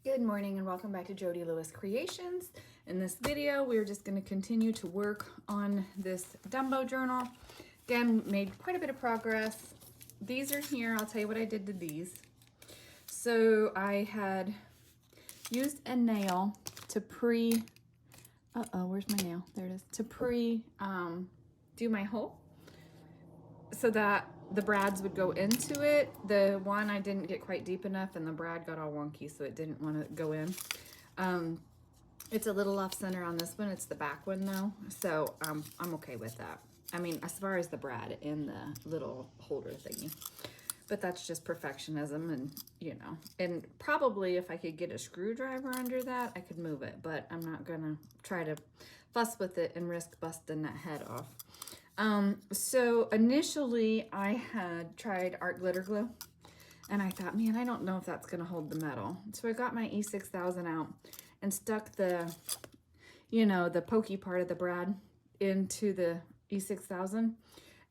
Good morning and welcome back to Jody Lewis Creations. In this video, we're just going to continue to work on this Dumbo journal. Again, made quite a bit of progress. These are here. I'll tell you what I did to these. So I had used a nail to where's my nail? There it is. To do my hole so that the brads would go into it. The one I didn't get quite deep enough and the brad got all wonky, so it didn't want to go in. It's a little off center on this one. It's the back one though, so I'm okay with that. I mean, as far as the brad in the little holder thingy. But that's just perfectionism, and you know, and probably if I could get a screwdriver under that, I could move it, but I'm not gonna try to fuss with it and risk busting that head off. So initially I had tried art glitter glue and I thought, man, I don't know if that's going to hold the metal. So I got my E6000 out and stuck the, the pokey part of the brad into the E6000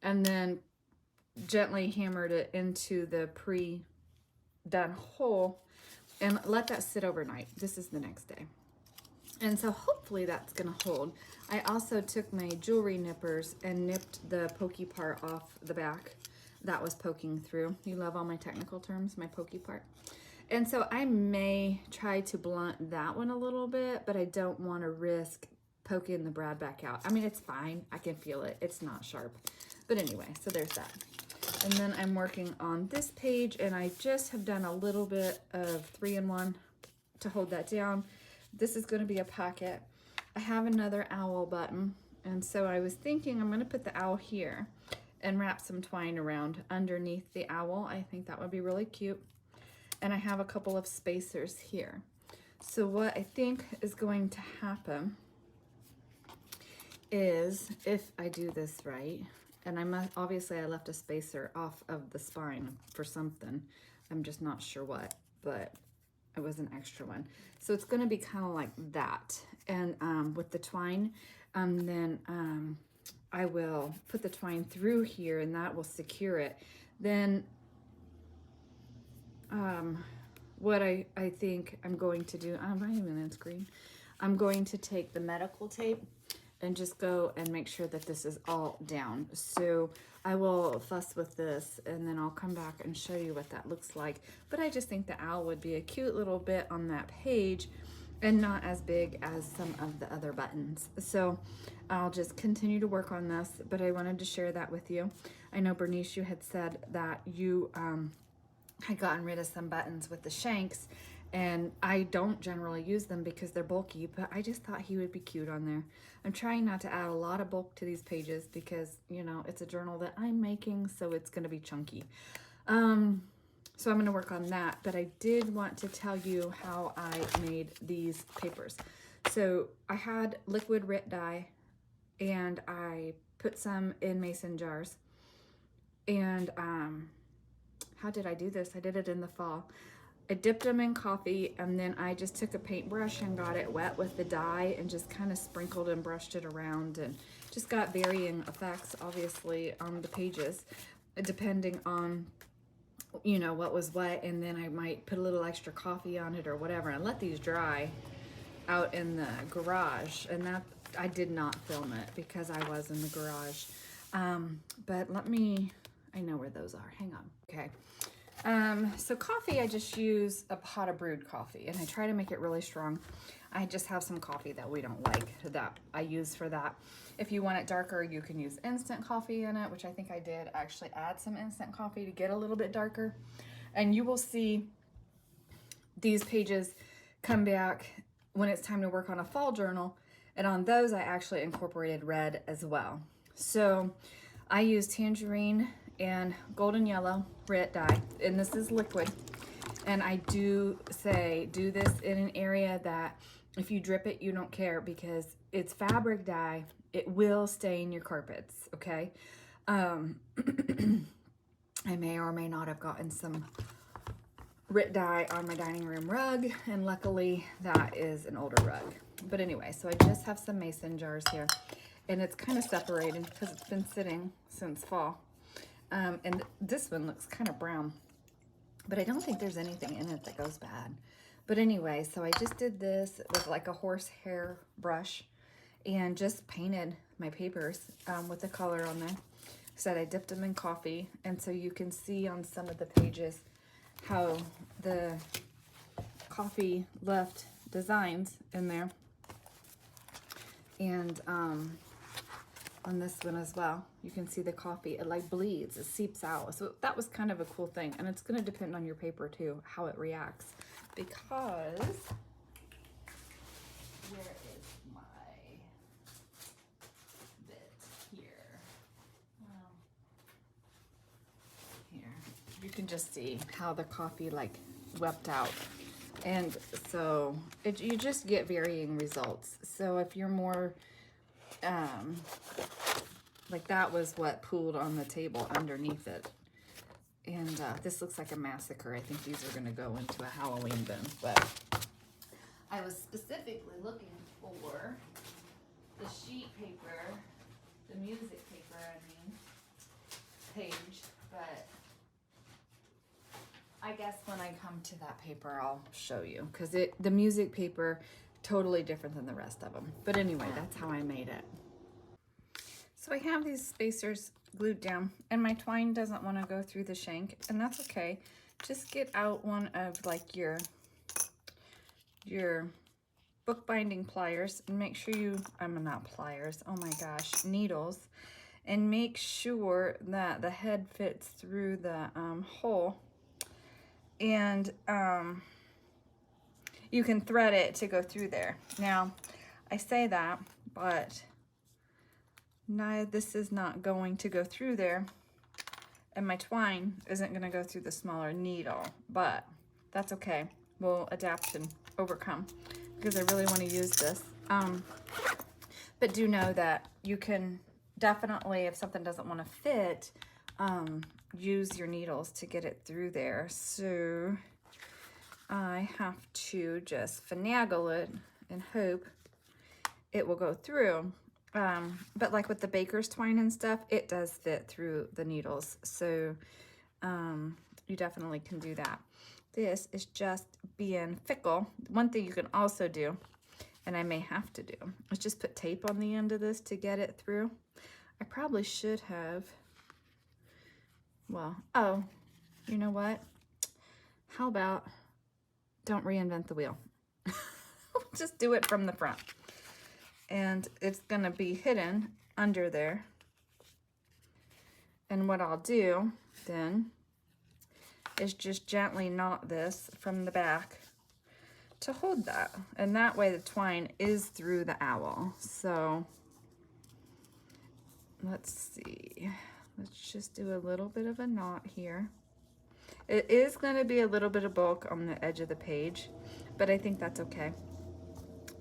and then gently hammered it into the pre-done hole and let that sit overnight. This is the next day. And so hopefully that's gonna hold. I also took my jewelry nippers and nipped the pokey part off the back that was poking through. You love all my technical terms, my pokey part. And so I may try to blunt that one a little bit, but I don't want to risk poking the brad back out. I mean, it's fine. I can feel it. It's not sharp. But anyway, so there's that. And then I'm working on this page, and I just have done a little bit of 3-in-1 to hold that down. This is going to be a pocket. I have another owl button, and so I was thinking I'm going to put the owl here and wrap some twine around underneath the owl. I think that would be really cute. And I have a couple of spacers here. So what I think is going to happen is, if I do this right, and obviously I left a spacer off of the spine for something. I'm just not sure what, but it was an extra one. So it's going to be kind of like that. And with the twine, then I will put the twine through here and that will secure it. Then what I think I'm going to do, I'm not even on screen. I'm going to take the medical tape and just go and make sure that this is all down. So I will fuss with this and then I'll come back and show you what that looks like. But I just think the owl would be a cute little bit on that page and not as big as some of the other buttons. So I'll just continue to work on this, but I wanted to share that with you. I know Bernice, you had said that you had gotten rid of some buttons with the shanks, and I don't generally use them because they're bulky, but I just thought he would be cute on there. I'm trying not to add a lot of bulk to these pages because, you know, it's a journal that I'm making, so it's going to be chunky. So I'm going to work on that, but I did want to tell you how I made these papers. So I had liquid Rit dye, and I put some in mason jars, and how did I do this? I did it in the fall. I dipped them in coffee, and then I just took a paintbrush and got it wet with the dye and just kind of sprinkled and brushed it around and just got varying effects, obviously, on the pages, depending on, you know, what was wet. And then I might put a little extra coffee on it or whatever and let these dry out in the garage. And that, I did not film it because I was in the garage. But I know where those are. Hang on. Okay. So coffee, I just use a pot of brewed coffee, and I try to make it really strong. I just have some coffee that we don't like that I use for that. If you want it darker, you can use instant coffee in it, which I think I did actually add some instant coffee to get a little bit darker. And you will see these pages come back when it's time to work on a fall journal. And on those, I actually incorporated red as well. So I use tangerine and golden yellow Rit dye, and this is liquid. And I do say, do this in an area that if you drip it, you don't care, because it's fabric dye. It will stain your carpets, okay? I may or may not have gotten some Rit dye on my dining room rug, and luckily that is an older rug. But anyway, so I just have some mason jars here, and it's kind of separated because it's been sitting since fall. And this one looks kind of brown, but I don't think there's anything in it that goes bad. But anyway, so I just did this with like a horsehair brush and just painted my papers with the color on there. Said I dipped them in coffee, and so you can see on some of the pages how the coffee left designs in there. And on this one as well, you can see the coffee, it like bleeds, it seeps out. So that was kind of a cool thing. And it's gonna depend on your paper too, how it reacts. Because, where is my bit here? Well, here, you can just see how the coffee like wept out. And so you just get varying results. So if you're more, like that was what pooled on the table underneath it. And this looks like a massacre. I think these are gonna go into a Halloween bin, but I was specifically looking for the sheet paper, the music paper, page, but I guess when I come to that paper, I'll show you, because the music paper, totally different than the rest of them. But anyway, that's how I made it. So I have these spacers glued down, and my twine doesn't want to go through the shank, and that's okay. Just get out one of like your bookbinding pliers, and make sure you, not pliers, oh my gosh, needles, and make sure that the head fits through the hole. And you can thread it to go through there. Now, I say that, but this is not going to go through there, and my twine isn't going to go through the smaller needle, but that's okay. We'll adapt and overcome, because I really want to use this. But do know that you can definitely, if something doesn't want to fit, use your needles to get it through there. So I have to just finagle it and hope it will go through. But like with the baker's twine and stuff, it does fit through the needles. So you definitely can do that. This is just being fickle. One thing you can also do, and I may have to do, is just put tape on the end of this to get it through. I probably should have, well, oh, you know what? How about don't reinvent the wheel? Just do it from the front. And it's gonna be hidden under there. And what I'll do then is just gently knot this from the back to hold that. And that way the twine is through the owl. So let's see. Let's just do a little bit of a knot here. It is gonna be a little bit of bulk on the edge of the page, but I think that's okay.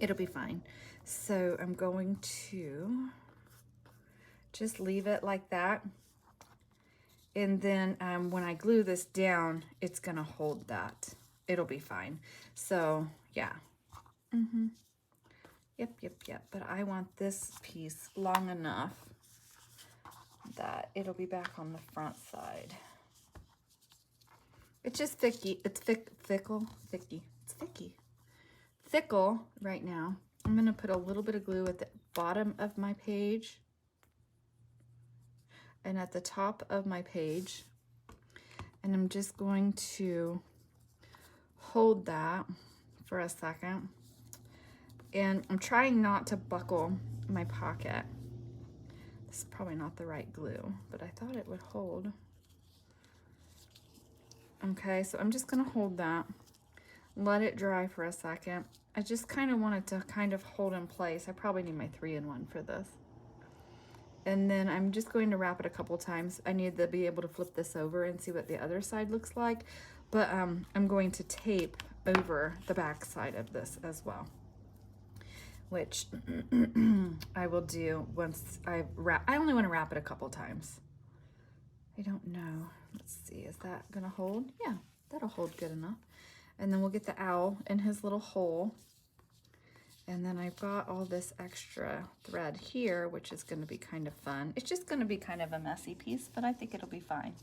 It'll be fine. So I'm going to just leave it like that. And then when I glue this down, it's gonna hold that. It'll be fine. So yeah. Yep. But I want this piece long enough that it'll be back on the front side. It's just thicky. It's fickle right now. I'm gonna put a little bit of glue at the bottom of my page and at the top of my page. And I'm just going to hold that for a second. And I'm trying not to buckle my pocket. This is probably not the right glue, but I thought it would hold. Okay, so I'm just gonna hold that, let it dry for a second. I just kind of want it to kind of hold in place. I probably need my 3-in-1 for this. And then I'm just going to wrap it a couple times. I need to be able to flip this over and see what the other side looks like. But I'm going to tape over the back side of this as well, which I will do once I wrap. I only want to wrap it a couple times. I don't know. Let's see, is that gonna hold? Yeah, that'll hold good enough. And then we'll get the owl in his little hole. And then I've got all this extra thread here, which is gonna be kind of fun. It's just gonna be kind of a messy piece, but I think it'll be fine.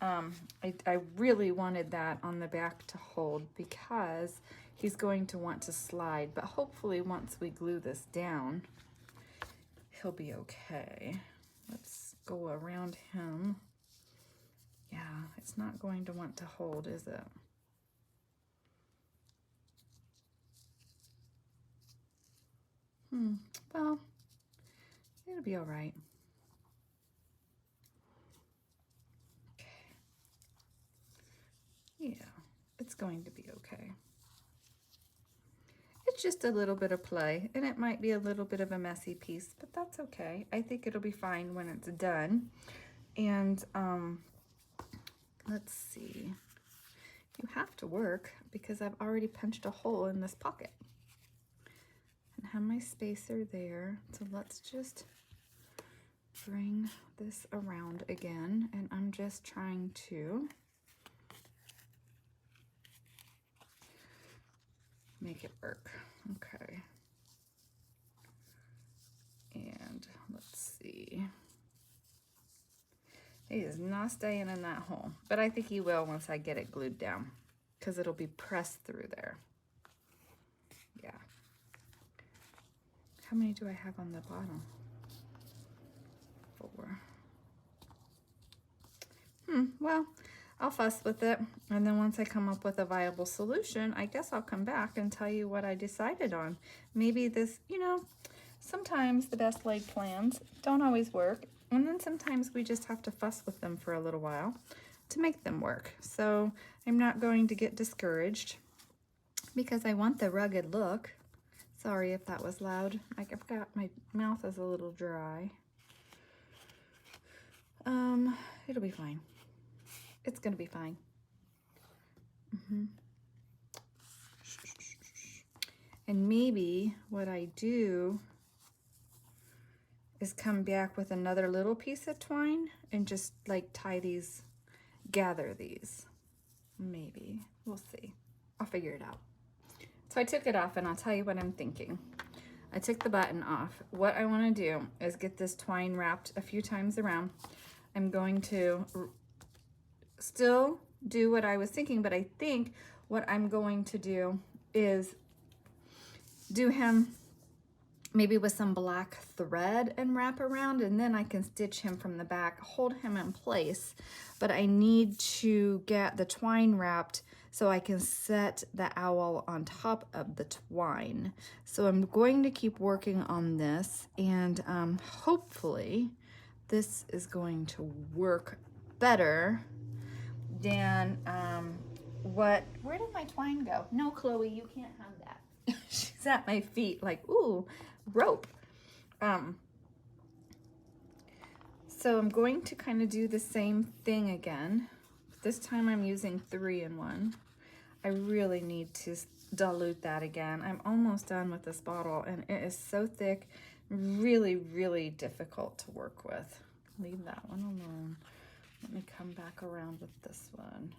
I really wanted that on the back to hold because he's going to want to slide, but hopefully once we glue this down, he'll be okay. Let's go around him. Yeah, it's not going to want to hold, is it? Well, it'll be all right. Okay. Yeah, it's going to be okay. It's just a little bit of play, and it might be a little bit of a messy piece, but that's okay. I think it'll be fine when it's done. And let's see. You have to work because I've already punched a hole in this pocket. And have my spacer there. So let's just bring this around again, and I'm just trying to make it work. Okay. And let's see. He is not staying in that hole, but I think he will once I get it glued down because it'll be pressed through there. Yeah. How many do I have on the bottom? 4. Well, I'll fuss with it, and then once I come up with a viable solution, I guess I'll come back and tell you what I decided on. Maybe this, you know, sometimes the best laid plans don't always work, and then sometimes we just have to fuss with them for a little while to make them work. So I'm not going to get discouraged because I want the rugged look. Sorry if that was loud. I've got, my mouth is a little dry. It'll be fine. It's gonna be fine. And maybe what I do is come back with another little piece of twine and just like tie these, gather these. Maybe, we'll see. I'll figure it out. So I took it off, and I'll tell you what I'm thinking. I took the button off. What I wanna do is get this twine wrapped a few times around. I'm going to still do what I was thinking, but I think what I'm going to do is do him maybe with some black thread and wrap around, and then I can stitch him from the back, hold him in place. But I need to get the twine wrapped so I can set the owl on top of the twine. So I'm going to keep working on this, and hopefully this is going to work better than where did my twine go? No, Chloe, you can't have that. She's at my feet like, ooh, rope. So I'm going to kind of do the same thing again. This time I'm using 3-in-1. I really need to dilute that again. I'm almost done with this bottle, and it is so thick, really, really difficult to work with. Leave that one alone. Let me come back around with this one.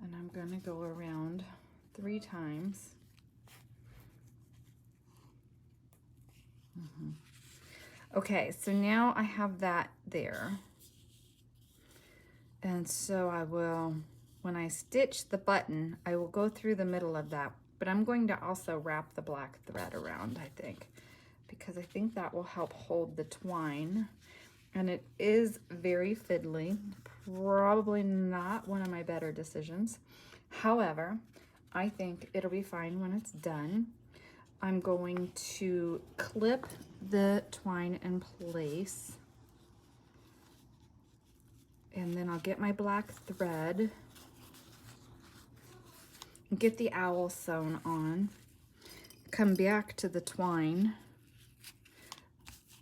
And I'm going to go around 3 times. Okay, so now I have that there. And so I will, when I stitch the button, I will go through the middle of that, but I'm going to also wrap the black thread around, I think, because I think that will help hold the twine. And it is very fiddly, probably not one of my better decisions. However, I think it'll be fine when it's done. I'm going to clip the twine in place, and then I'll get my black thread, get the owl sewn on, come back to the twine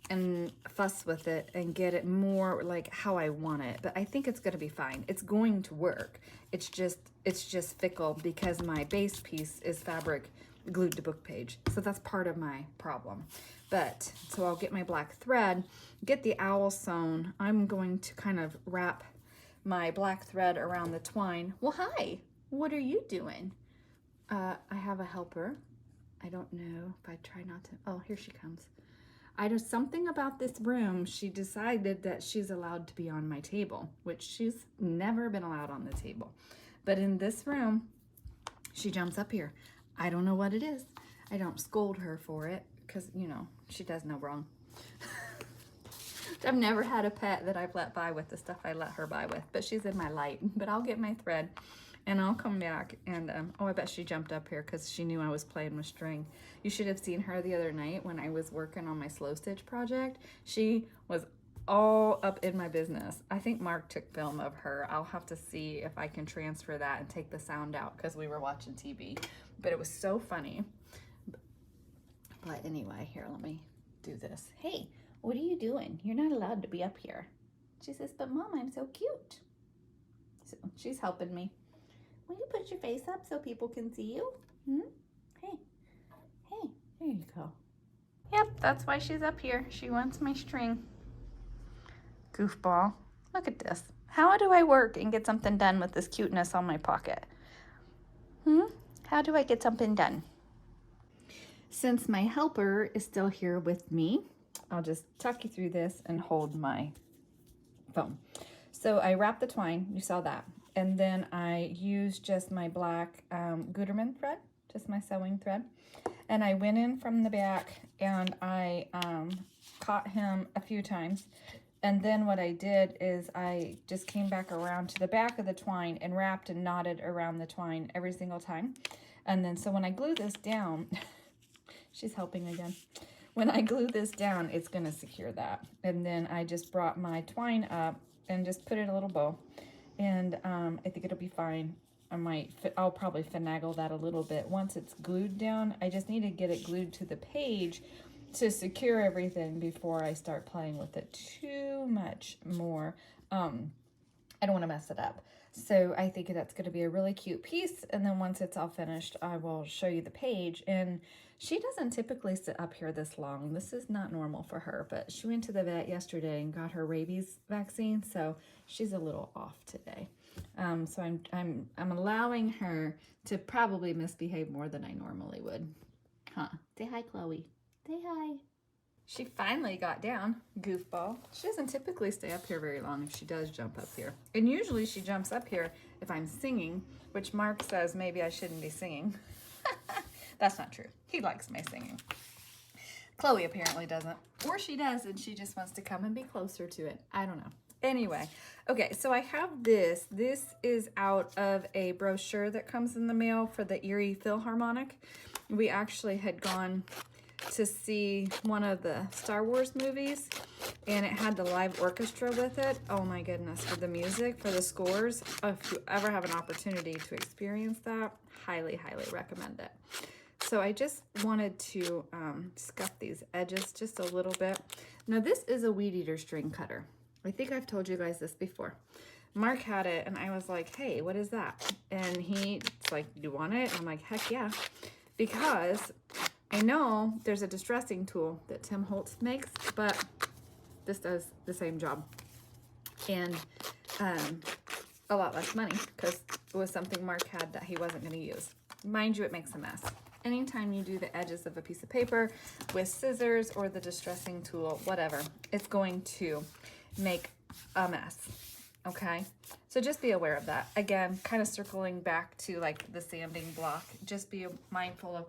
and fuss with it and get it more like how I want it. But I think it's gonna be fine. It's going to work. It's just fickle because my base piece is fabric glued to book page. So that's part of my problem. But, so I'll get my black thread, get the owl sewn. I'm going to kind of wrap my black thread around the twine. Well, hi, what are you doing? I have a helper. I don't know if I try not to, oh, here she comes. I know something about this room. She decided that she's allowed to be on my table, which she's never been allowed on the table. But in this room, she jumps up here. I don't know what it is. I don't scold her for it because, you know, she does no wrong. I've never had a pet that I've let by with the stuff I let her by with, but she's in my light. But I'll get my thread and I'll come back and, oh, I bet she jumped up here because she knew I was playing with string. You should have seen her the other night when I was working on my slow stitch project. She was all up in my business. I think Mark took film of her. I'll have to see if I can transfer that and take the sound out because we were watching TV. But it was so funny. But anyway, here, let me do this. Hey, what are you doing? You're not allowed to be up here. She says, but Mom, I'm so cute. So she's helping me. Will you put your face up so people can see you? Hey, hey, there you go. Yep, that's why she's up here. She wants my string. Goofball. Look at this. How do I work and get something done with this cuteness on my pocket? How do I get something done? Since my helper is still here with me, I'll just tuck you through this and hold my phone. So I wrapped the twine, you saw that. And then I used just my black Gutermann thread, just my sewing thread. And I went in from the back and I caught him a few times. And then what I did is I just came back around to the back of the twine and wrapped and knotted around the twine every single time. And then so when I glue this down, she's helping again. When I glue this down, it's gonna secure that. And then I just brought my twine up and just put it in a little bow. And I think it'll be fine. I'll probably finagle that a little bit. Once it's glued down, I just need to get it glued to the page to secure everything before I start playing with it too much more. I don't want to mess it up. So I think that's going to be a really cute piece. And then once it's all finished, I will show you the page. And she doesn't typically sit up here this long. This is not normal for her, but she went to the vet yesterday and got her rabies vaccine. So she's a little off today. So I'm allowing her to probably misbehave more than I normally would. Huh? Say hi, Chloe. Say hi. She finally got down, goofball. She doesn't typically stay up here very long if she does jump up here. And usually she jumps up here if I'm singing, which Mark says maybe I shouldn't be singing. That's not true. He likes my singing. Chloe apparently doesn't. Or she does and she just wants to come and be closer to it. I don't know. Anyway, okay, so I have this. This is out of a brochure that comes in the mail for the Erie Philharmonic. We actually had gone to see one of the Star Wars movies and it had the live orchestra with it. Oh my goodness, for the music, for the scores. If you ever have an opportunity to experience that, highly, highly recommend it. So I just wanted to scuff these edges just a little bit. Now this is a weed eater string cutter. I think I've told you guys this before. Mark had it and I was like, hey, what is that? And he's like, you want it? I'm like, heck yeah. Because I know there's a distressing tool that Tim Holtz makes, but this does the same job. And a lot less money because it was something Mark had that he wasn't going to use. Mind you, it makes a mess. Anytime you do the edges of a piece of paper with scissors or the distressing tool, whatever, it's going to make a mess, okay? So just be aware of that. Again, kind of circling back to like the sanding block, just be mindful of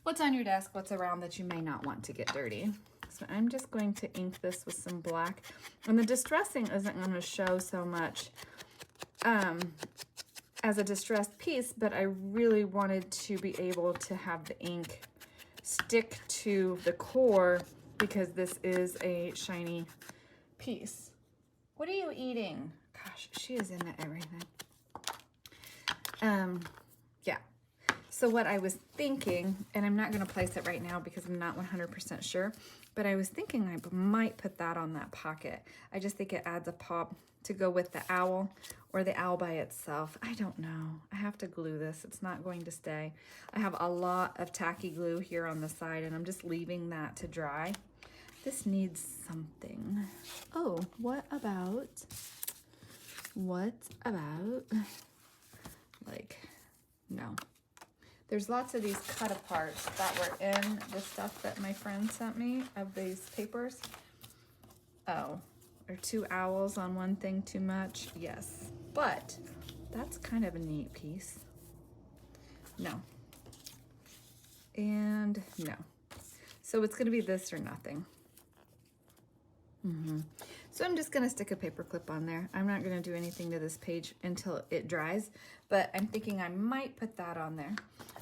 what's on your desk, what's around that you may not want to get dirty. So I'm just going to ink this with some black. And the distressing isn't going to show so much as a distressed piece, but I really wanted to be able to have the ink stick to the core because this is a shiny piece. What are you eating? Gosh, she is into everything. Yeah. So what I was thinking, and I'm not going to place it right now because I'm not 100% sure, but I was thinking I might put that on that pocket. I just think it adds a pop to go with the owl or the owl by itself. I don't know. I have to glue this. It's not going to stay. I have a lot of tacky glue here on the side and I'm just leaving that to dry. This needs something. Oh, what about, like, no. There's lots of these cut aparts that were in the stuff that my friend sent me of these papers. Oh, are 2 owls on one thing too much? Yes, but that's kind of a neat piece. No. And no. So it's going to be this or nothing. So I'm just going to stick a paper clip on there. I'm not going to do anything to this page until it dries, but I'm thinking I might put that on there.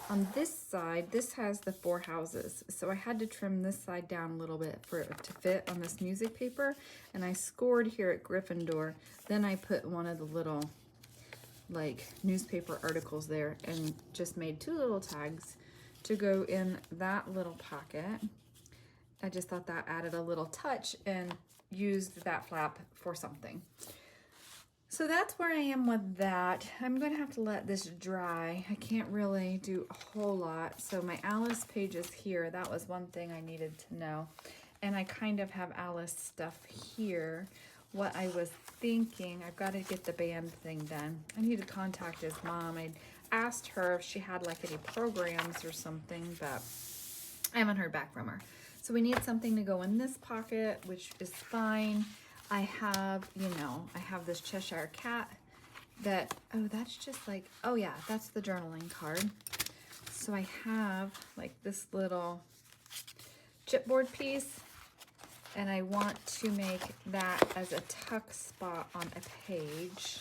On this side, this has the 4 houses, so I had to trim this side down a little bit for it to fit on this music paper, and I scored here at Gryffindor. Then I put one of the little like newspaper articles there and just made 2 little tags to go in that little pocket. I just thought that added a little touch and used that flap for something. So that's where I am with that. I'm going to have to let this dry. I can't really do a whole lot. So my Alice pages here, that was one thing I needed to know. And I kind of have Alice stuff here. What I was thinking, I've got to get the band thing done. I need to contact his mom. I asked her if she had like any programs or something, but I haven't heard back from her. So we need something to go in this pocket, which is fine. I have, you know, I have this Cheshire Cat that, oh, that's just like, oh yeah, that's the journaling card. So I have like this little chipboard piece, and I want to make that as a tuck spot on a page.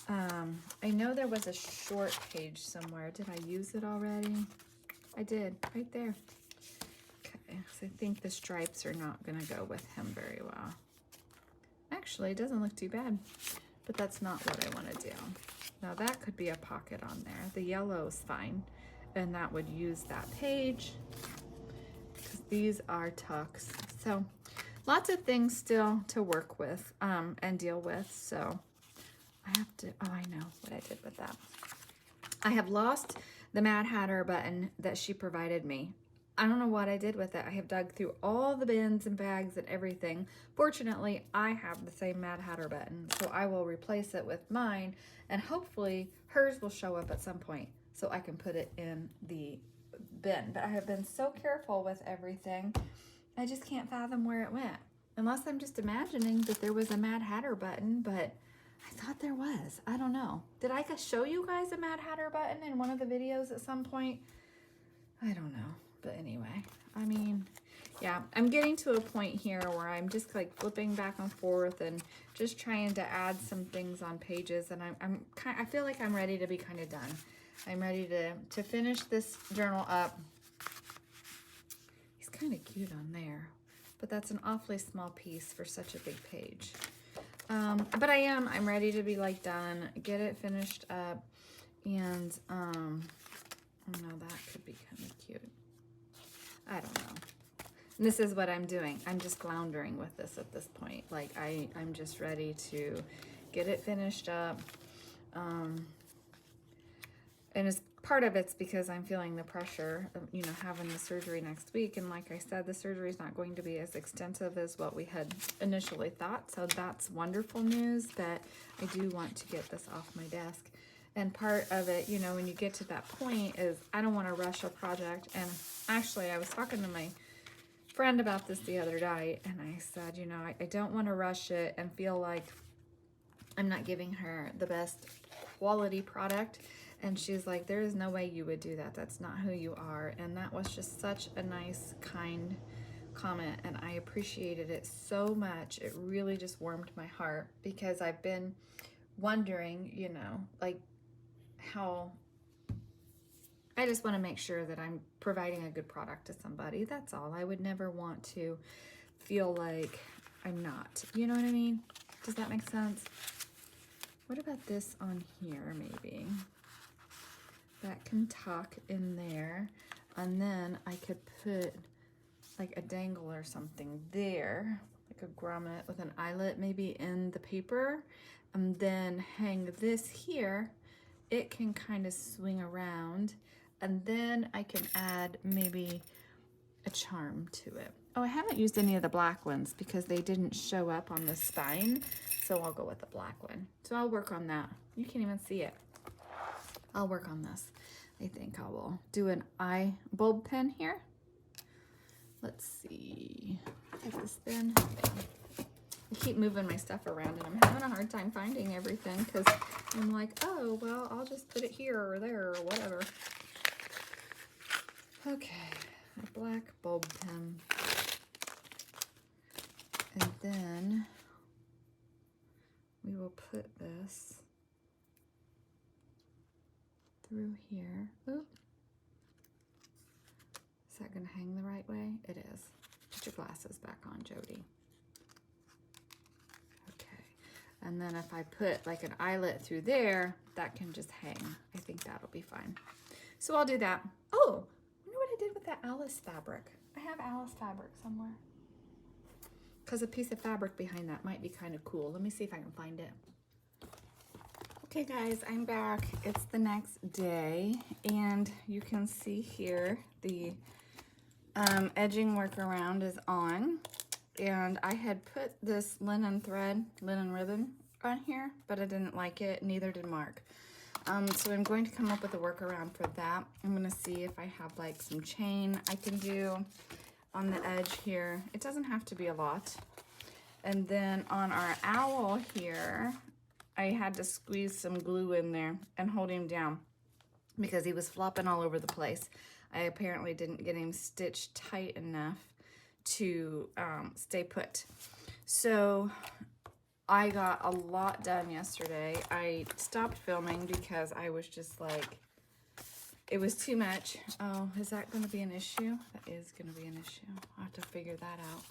I know there was a short page somewhere. Did I use it already? I did, right there. So I think the stripes are not going to go with him very well. Actually, it doesn't look too bad, but that's not what I want to do. Now that could be a pocket on there. The yellow is fine, and that would use that page because these are tucks. So lots of things still to work with and deal with. So I have to, oh, I know what I did with that. I have lost the Mad Hatter button that she provided me. I don't know what I did with it. I have dug through all the bins and bags and everything. Fortunately, I have the same Mad Hatter button, so I will replace it with mine, and hopefully hers will show up at some point so I can put it in the bin. But I have been so careful with everything, I just can't fathom where it went. Unless I'm just imagining that there was a Mad Hatter button, but I thought there was. I don't know. Did I show you guys a Mad Hatter button in one of the videos at some point? I don't know. But anyway, I mean, yeah, I'm getting to a point here where I'm just like flipping back and forth and just trying to add some things on pages. And I feel like I'm ready to be kind of done. I'm ready to finish this journal up. He's kind of cute on there, but that's an awfully small piece for such a big page. But I'm ready to be like done, get it finished up. And, oh no, that could be kind of cute. I don't know. And this is what I'm doing. I'm just floundering with this at this point. Like I'm just ready to get it finished up. And as part of it's because I'm feeling the pressure of, you know, having the surgery next week. And like I said, the surgery is not going to be as extensive as what we had initially thought. So that's wonderful news, that I do want to get this off my desk. And part of it, you know, when you get to that point is I don't want to rush a project. And actually, I was talking to my friend about this the other day, and I said, you know, I don't want to rush it and feel like I'm not giving her the best quality product. And she's like, there is no way you would do that. That's not who you are. And that was just such a nice, kind comment, and I appreciated it so much. It really just warmed my heart, because I've been wondering, you know, like, how I just want to make sure that I'm providing a good product to somebody. That's all. I would never want to feel like I'm not. You know what I mean? Does that make sense? What about this on here, maybe? That can tuck in there. And then I could put like a dangle or something there, like a grommet with an eyelet maybe in the paper. And then hang this here. It can kind of swing around, and then I can add maybe a charm to it. Oh, I haven't used any of the black ones because they didn't show up on the spine, so I'll go with the black one. So I'll work on that. You can't even see it. I'll work on this. I think I will do an eye bulb pen here. Let's see. Is this thin? Yeah. I keep moving my stuff around and I'm having a hard time finding everything because I'm like, oh, well, I'll just put it here or there or whatever. Okay, a black bulb pen. And then we will put this through here. Oop. Is that going to hang the right way? It is. Put your glasses back on, Jody. Okay. And then if I put like an eyelet through there, that can just hang. I think that'll be fine. So I'll do that. Oh, I wonder what I did with that Alice fabric. I have Alice fabric somewhere. Because a piece of fabric behind that might be kind of cool. Let me see if I can find it. Okay guys, I'm back. It's the next day and you can see here the edging workaround is on. And I had put this linen ribbon on here, but I didn't like it, neither did Mark. So I'm going to come up with a workaround for that. I'm gonna see if I have like some chain I can do on the edge here. It doesn't have to be a lot. And then on our owl here, I had to squeeze some glue in there and hold him down because he was flopping all over the place. I apparently didn't get him stitched tight enough to stay put. So I got a lot done yesterday. I stopped filming because I was just like, it was too much. Oh, is that going to be an issue? That is going to be an issue. I'll have to figure that out.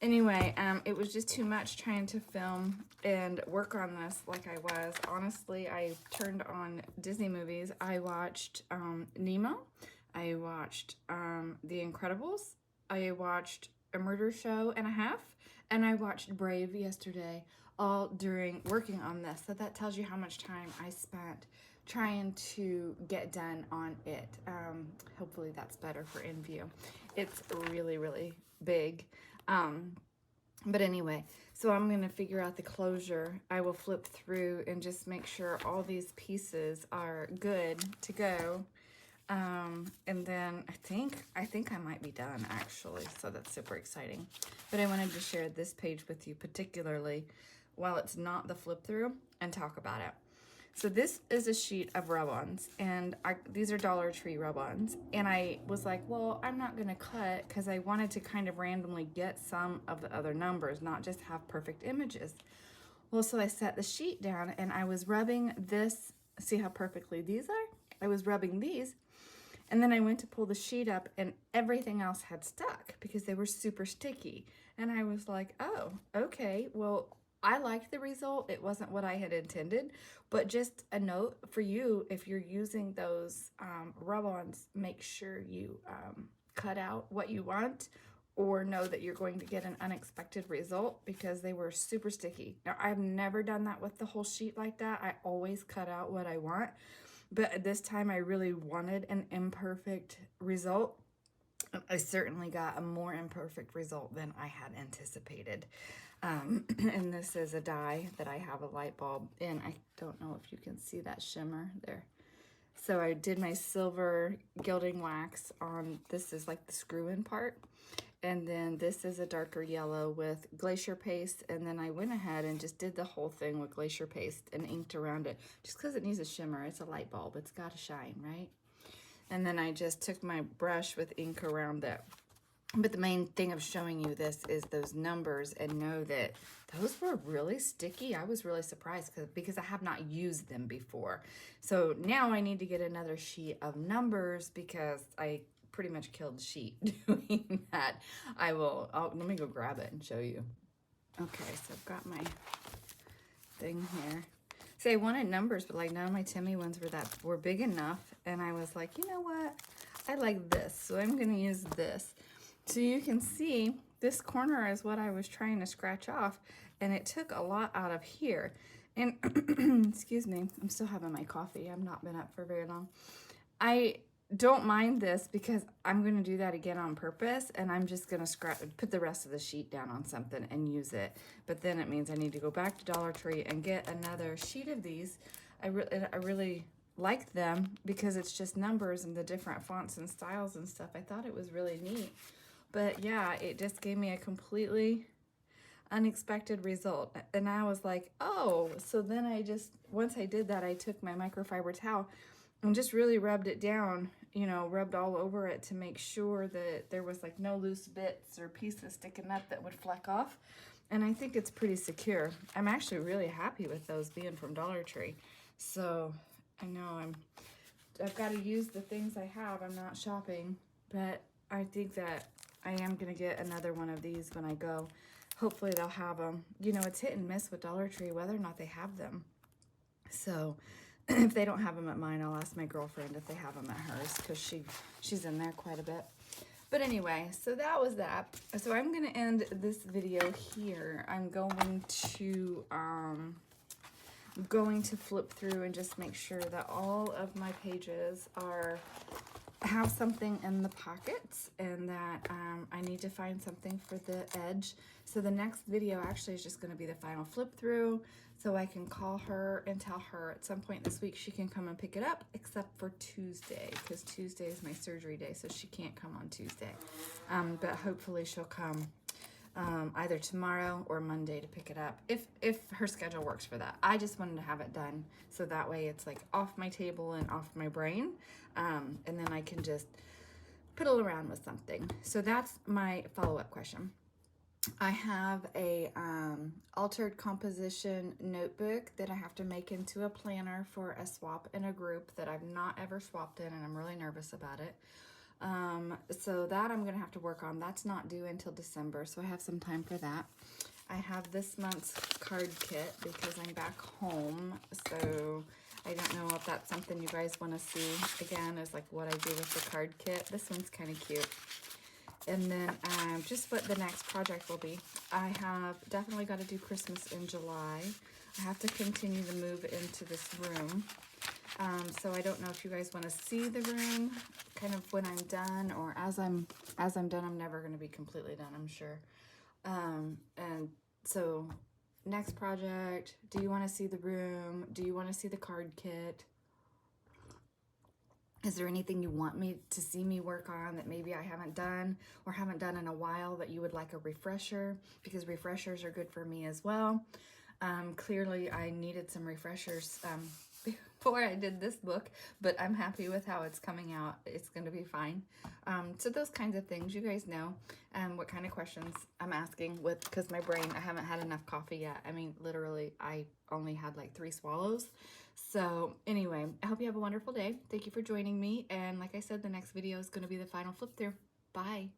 Anyway, it was just too much trying to film and work on this like I was. Honestly, I turned on Disney movies. I watched Nemo. I watched The Incredibles. I watched A Murder Show and a Half. And I watched Brave yesterday, all during working on this. So that tells you how much time I spent trying to get done on it. Hopefully that's better for in view. It's really, really big. But anyway, so I'm going to figure out the closure. I will flip through and just make sure all these pieces are good to go. And then I think I might be done actually. So that's super exciting. But I wanted to share this page with you particularly while it's not the flip through and talk about it. So this is a sheet of rub-ons, and these are Dollar Tree rub-ons. And I was like, well, I'm not gonna cut because I wanted to kind of randomly get some of the other numbers, not just have perfect images. Well, so I set the sheet down and I was rubbing this. See how perfectly these are? I was rubbing these. And then I went to pull the sheet up and everything else had stuck because they were super sticky. And I was like, oh, okay, well, I liked the result. It wasn't what I had intended, but just a note for you, if you're using those rub-ons, make sure you cut out what you want or know that you're going to get an unexpected result because they were super sticky. Now, I've never done that with the whole sheet like that. I always cut out what I want, but this time I really wanted an imperfect result. I certainly got a more imperfect result than I had anticipated. And this is a die that I have a light bulb in. I don't know if you can see that shimmer there. So I did my silver gilding wax on, this is like the screw-in part. And then this is a darker yellow with glacier paste. And then I went ahead and just did the whole thing with glacier paste and inked around it. Just because it needs a shimmer. It's a light bulb. It's got to shine, right? And then I just took my brush with ink around that. But the main thing of showing you this is those numbers, and know that those were really sticky. I was really surprised because I have not used them before. So now I need to get another sheet of numbers because I pretty much killed the sheet doing that. Let me go grab it and show you. Okay, so I've got my thing here. See, I wanted numbers, but like none of my Timmy ones were big enough. And I was like, you know what? I like this, so I'm gonna use this. So you can see this corner is what I was trying to scratch off, and it took a lot out of here. And excuse me, I'm still having my coffee. I've not been up for very long. I don't mind this because I'm going to do that again on purpose, and I'm just going to put the rest of the sheet down on something and use it. But then it means I need to go back to Dollar Tree and get another sheet of these. I really like them because it's just numbers and the different fonts and styles and stuff. I thought it was really neat. But yeah, it just gave me a completely unexpected result. And I was like, oh, so then once I did that, I took my microfiber towel and just really rubbed it down, you know, rubbed all over it to make sure that there was like no loose bits or pieces sticking up that would fleck off. And I think it's pretty secure. I'm actually really happy with those being from Dollar Tree. So I know I've got to use the things I have. I'm not shopping, but I think that I am going to get another one of these when I go. Hopefully they'll have them. You know, it's hit and miss with Dollar Tree whether or not they have them. So if they don't have them at mine, I'll ask my girlfriend if they have them at hers, because she's in there quite a bit. But anyway, so that was that. So I'm going to end this video here. I'm going to flip through and just make sure that all of my pages have something in the pockets, and that I need to find something for the edge. So the next video actually is just going to be the final flip through, so I can call her and tell her at some point this week she can come and pick it up, except for Tuesday, because Tuesday is my surgery day, so she can't come on Tuesday. But hopefully she'll come either tomorrow or Monday to pick it up, if her schedule works for that. I just wanted to have it done so that way it's like off my table and off my brain, and then I can just piddle around with something. So that's my follow-up question. I have a altered composition notebook that I have to make into a planner for a swap in a group that I've not ever swapped in, and I'm really nervous about it. So that I'm going to have to work on. That's not due until December, so I have some time for that. I have this month's card kit because I'm back home, so I don't know if that's something you guys want to see. Again, is like what I do with the card kit. This one's kind of cute. And then just what the next project will be. I have definitely got to do Christmas in July. I have to continue to move into this room. So I don't know if you guys want to see the room kind of when I'm done, or as I'm done. I'm never going to be completely done, I'm sure. And so next project, do you want to see the room? Do you want to see the card kit? Is there anything you want me to see me work on that maybe I haven't done or haven't done in a while that you would like a refresher? Because refreshers are good for me as well. Clearly I needed some refreshers before I did this book, but I'm happy with how it's coming out. It's going to be fine. So those kinds of things, you guys know what kind of questions I'm asking with, because my brain, I haven't had enough coffee yet. I mean, literally, I only had like 3 swallows. So anyway, I hope you have a wonderful day. Thank you for joining me. And like I said, the next video is going to be the final flip through. Bye.